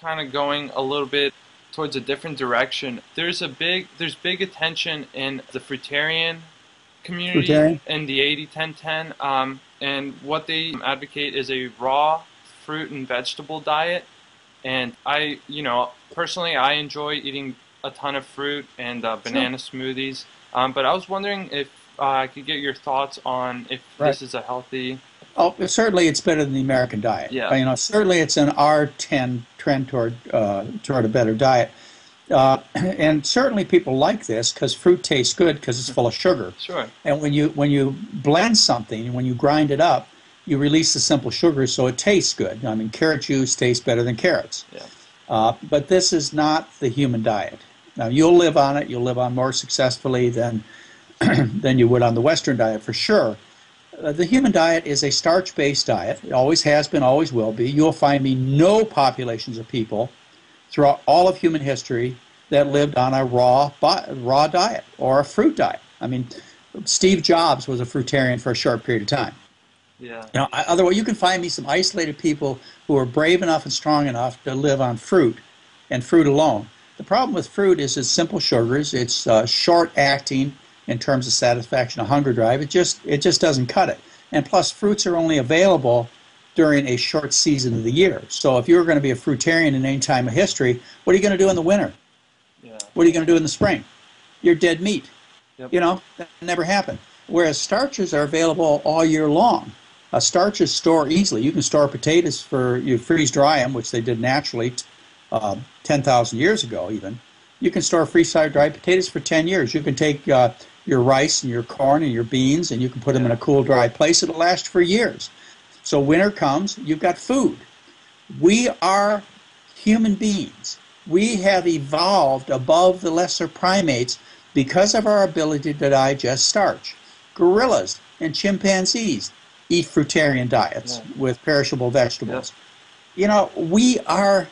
kind of going a little bit towards a different direction. There's big attention in the fruitarian community in the 80-10-10, and what they advocate is a raw fruit and vegetable diet. And personally, I enjoy eating a ton of fruit and banana smoothies. But I was wondering if I could get your thoughts on if this is a healthy. Oh, certainly it's better than the American diet. Yeah. Certainly it's an R10 trend toward a better diet. And certainly people like this because fruit tastes good because it's full of sugar. Sure. And when you blend something, when you grind it up, you release the simple sugars, so it tastes good. I mean, carrot juice tastes better than carrots. Yeah. But this is not the human diet. Now, you'll live on it. You'll live on more successfully than than you would on the Western diet, for sure. The human diet is a starch-based diet. It always has been, always will be. You'll find me no populations of people throughout all of human history that lived on a raw diet or a fruit diet. I mean, Steve Jobs was a fruitarian for a short period of time. Yeah. Otherwise, you can find me some isolated people who are brave enough and strong enough to live on fruit and fruit alone. The problem with fruit is it's simple sugars. It's short-acting in terms of satisfaction of hunger drive. It just doesn't cut it. And plus, fruits are only available during a short season of the year. So if you're going to be a fruitarian in any time of history, what are you going to do in the winter? Yeah. What are you going to do in the spring? You're dead meat. Yep. That never happened. Whereas starches are available all year long. Starches store easily. You can store potatoes you freeze dry them, which they did naturally 10,000 years ago even. You can store freeze-dried potatoes for 10 years. You can take your rice and your corn and your beans and you can put them in a cool, dry place. It'll last for years. So winter comes, you've got food. We are human beings. We have evolved above the lesser primates because of our ability to digest starch. Gorillas and chimpanzees eat fruitarian diets with perishable vegetables. Yep. We are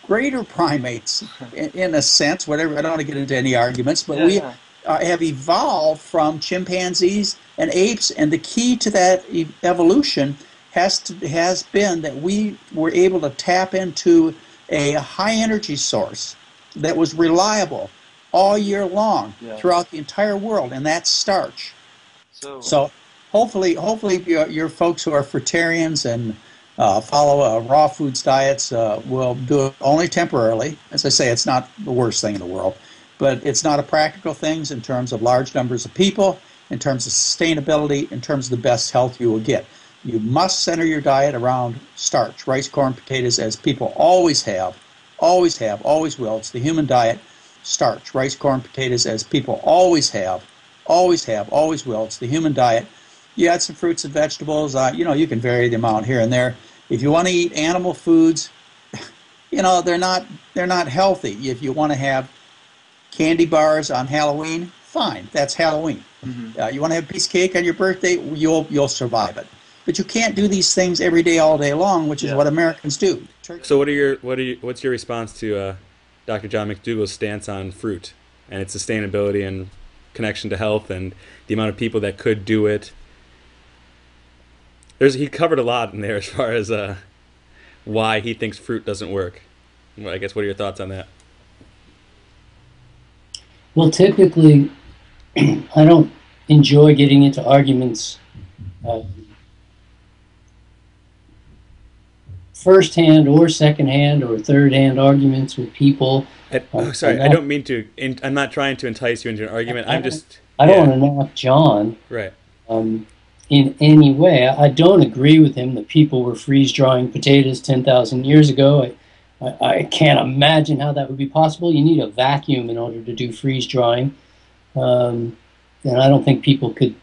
greater primates in a sense. Whatever. I don't want to get into any arguments, but we have evolved from chimpanzees and apes, and the key to that evolution has been that we were able to tap into a high energy source that was reliable all year long throughout the entire world, and that's starch. So hopefully your folks who are fruitarians and follow raw foods diets will do it only temporarily. As I say, it's not the worst thing in the world, but it's not a practical thing in terms of large numbers of people, in terms of sustainability, in terms of the best health you will get. You must center your diet around starch, rice, corn, potatoes, as people always have, always will. It's the human diet, starch, rice, corn, potatoes, as people always will. It's the human diet. You add some fruits and vegetables. You can vary the amount here and there. If you want to eat animal foods, they're not healthy. If you want to have candy bars on Halloween, fine, that's Halloween. Mm-hmm. You want to have a piece of cake on your birthday, you'll survive it. But you can't do these things every day, all day long, which is what Americans do. So what's your response to Dr. John McDougall's stance on fruit and its sustainability and connection to health and the amount of people that could do it? He covered a lot in there as far as why he thinks fruit doesn't work. Well, I guess, what are your thoughts on that? Well, typically, I don't enjoy getting into arguments first-hand or second-hand or third-hand arguments with people. Sorry, I don't mean to. I'm not trying to entice you into an argument. I don't want to knock John. Right. In any way. I don't agree with him that people were freeze-drying potatoes 10,000 years ago. I can't imagine how that would be possible. You need a vacuum in order to do freeze-drying. And I don't think people could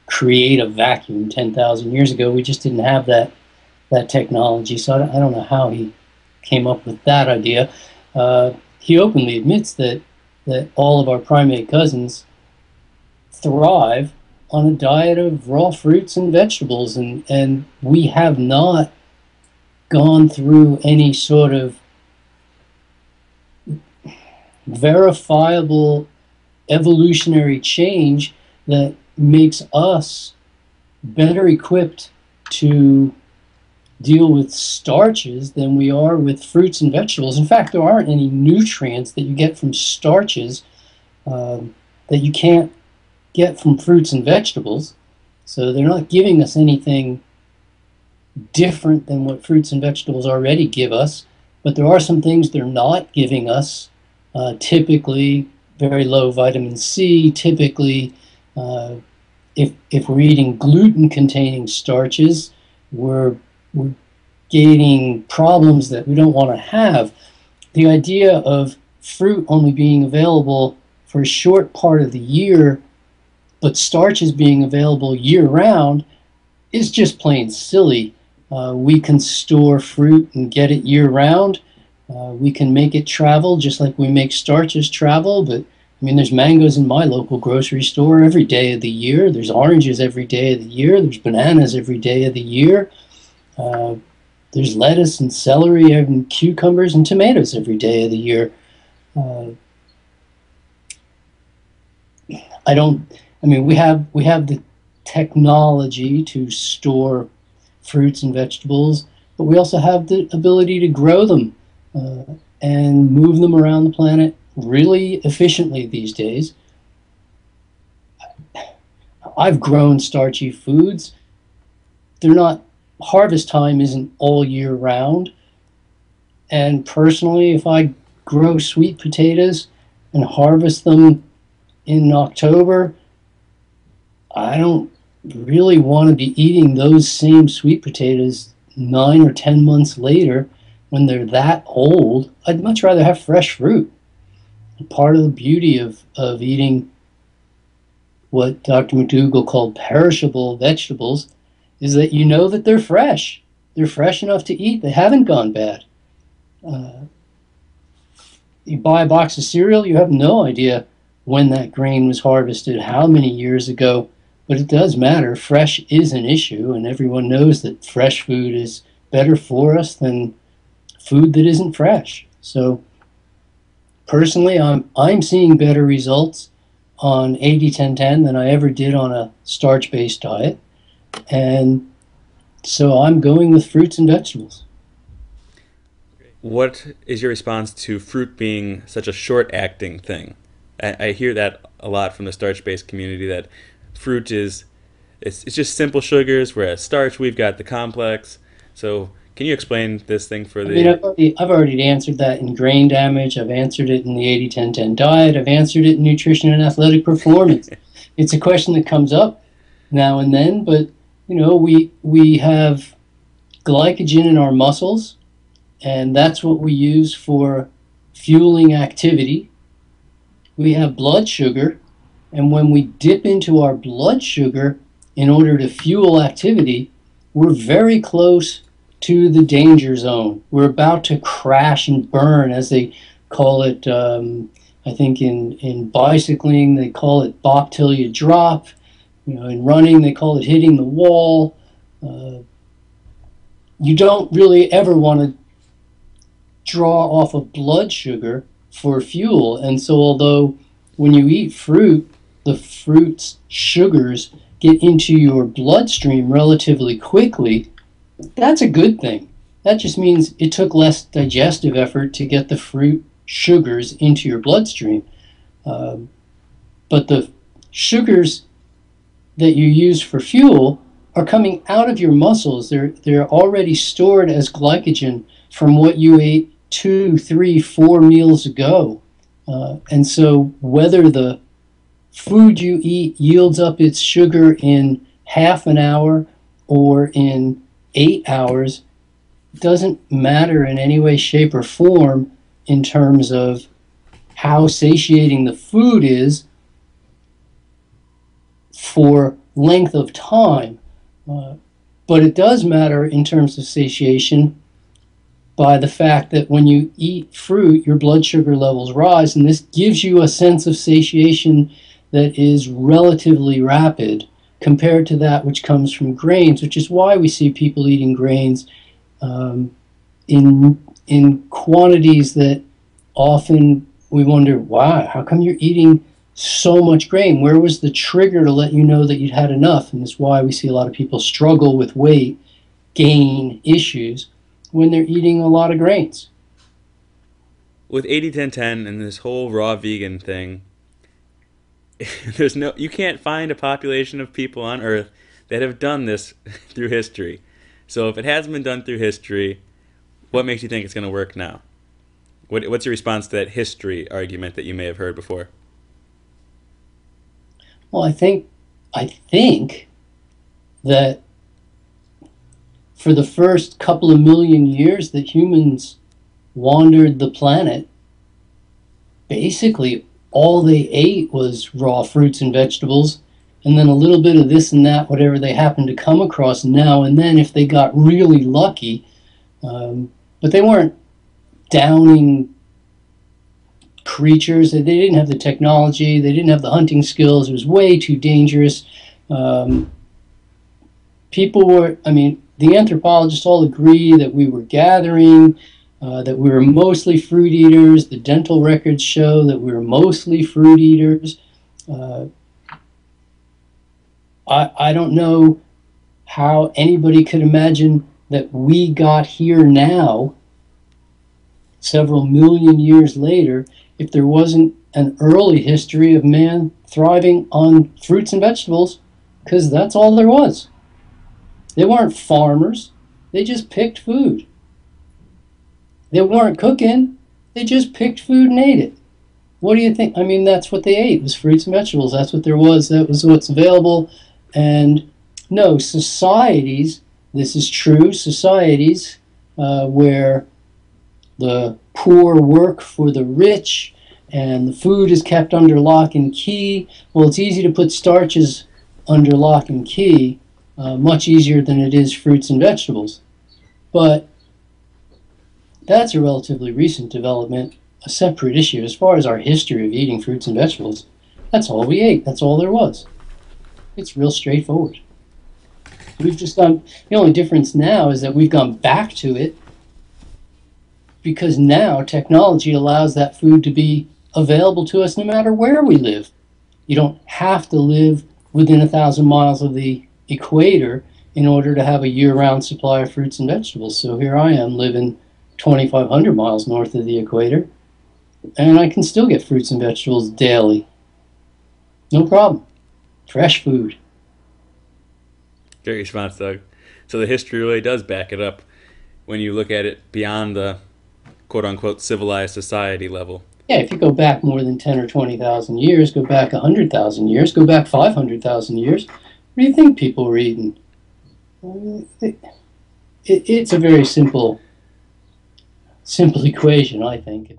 create a vacuum 10,000 years ago. We just didn't have that technology. So I don't know how he came up with that idea. He openly admits that all of our primate cousins thrive on a diet of raw fruits and vegetables, and we have not gone through any sort of verifiable evolutionary change that makes us better equipped to deal with starches than we are with fruits and vegetables. In fact, there aren't any nutrients that you get from starches that you can't get from fruits and vegetables. So they're not giving us anything different than what fruits and vegetables already give us. But there are some things they're not giving us, typically very low vitamin C, typically if we're eating gluten-containing starches, we're gaining problems that we don't want to have. The idea of fruit only being available for a short part of the year, but starches being available year-round, is just plain silly. We can store fruit and get it year-round. We can make it travel just like we make starches travel, but I mean, there's mangoes in my local grocery store every day of the year. There's oranges every day of the year. There's bananas every day of the year. There's lettuce and celery and cucumbers and tomatoes every day of the year. We have the technology to store fruits and vegetables, but we also have the ability to grow them and move them around the planet really efficiently these days. I've grown starchy foods. They're not, harvest time isn't all year round. And personally, if I grow sweet potatoes and harvest them in October, I don't really want to be eating those same sweet potatoes 9 or 10 months later when they're that old. I'd much rather have fresh fruit. Part of the beauty of eating what Dr. McDougall called perishable vegetables is that you know that they're fresh. They're fresh enough to eat. They haven't gone bad. You buy a box of cereal, you have no idea when that grain was harvested, how many years ago, but it does matter. Fresh is an issue, and everyone knows that fresh food is better for us than food that isn't fresh. So personally, I'm seeing better results on 80-10-10 than I ever did on a starch-based diet. And so I'm going with fruits and vegetables. What is your response to fruit being such a short-acting thing? I hear that a lot from the starch-based community, that fruit it's just simple sugars, whereas starch, we've got the complex. So can you explain this thing for the... I've already answered that in grain damage. I've answered it in the 80-10-10 diet. I've answered it in nutrition and athletic performance. It's a question that comes up now and then, but we have glycogen in our muscles, and that's what we use for fueling activity. We have blood sugar, and when we dip into our blood sugar in order to fuel activity, we're very close to the danger zone. We're about to crash and burn, as they call it. I think in bicycling they call it bop till you drop. In running they call it hitting the wall. You don't really ever want to draw off of blood sugar for fuel, and so although when you eat fruit, the fruit's sugars get into your bloodstream relatively quickly, that's a good thing. That just means it took less digestive effort to get the fruit sugars into your bloodstream. But the sugars that you use for fuel are coming out of your muscles. They're already stored as glycogen from what you ate 2, 3, 4 meals ago. And so whether the food you eat yields up its sugar in half an hour or in 8 hours doesn't matter in any way, shape, or form in terms of how satiating the food is for length of time. But it does matter in terms of satiation by the fact that when you eat fruit, your blood sugar levels rise, and this gives you a sense of satiation that is relatively rapid compared to that which comes from grains, which is why we see people eating grains in quantities that often we wonder, wow, how come you're eating so much grain? Where was the trigger to let you know that you'd had enough? And that's why we see a lot of people struggle with weight gain issues when they're eating a lot of grains. With 80-10-10 and this whole raw vegan thing, you can't find a population of people on Earth that have done this through history. So if it hasn't been done through history, what makes you think it's going to work now? What's your response to that history argument that you may have heard before? Well, I think that for the first couple of million years that humans wandered the planet, basically all they ate was raw fruits and vegetables, and then a little bit of this and that, whatever they happened to come across now and then if they got really lucky. But they weren't downing creatures. They didn't have the technology. They didn't have the hunting skills. It was way too dangerous. People were, I mean, the anthropologists all agree that we were gathering, that we were mostly fruit eaters. The dental records show that we were mostly fruit eaters. I don't know how anybody could imagine that we got here now, several million years later, if there wasn't an early history of man thriving on fruits and vegetables, because that's all there was. They weren't farmers. They just picked food. They weren't cooking. They just picked food and ate it. What do you think? I mean, that's what they ate, was fruits and vegetables. That's what there was. That was what's available. And no, societies, this is true, societies where the poor work for the rich and the food is kept under lock and key. Well, it's easy to put starches under lock and key, much easier than it is fruits and vegetables. But that's a relatively recent development, a separate issue. As far as our history of eating fruits and vegetables, that's all we ate. That's all there was. It's real straightforward. We've just gone, the only difference now is that we've gone back to it because now technology allows that food to be available to us no matter where we live. You don't have to live within 1,000 miles of the equator in order to have a year-round supply of fruits and vegetables. So here I am living 2,500 miles north of the equator, and I can still get fruits and vegetables daily. No problem. Fresh food. Great response, Doug. So the history really does back it up when you look at it beyond the quote-unquote civilized society level. Yeah, if you go back more than 10 or 20,000 years, go back 100,000 years, go back 500,000 years, what do you think people were eating? It's a very simple equation, I think.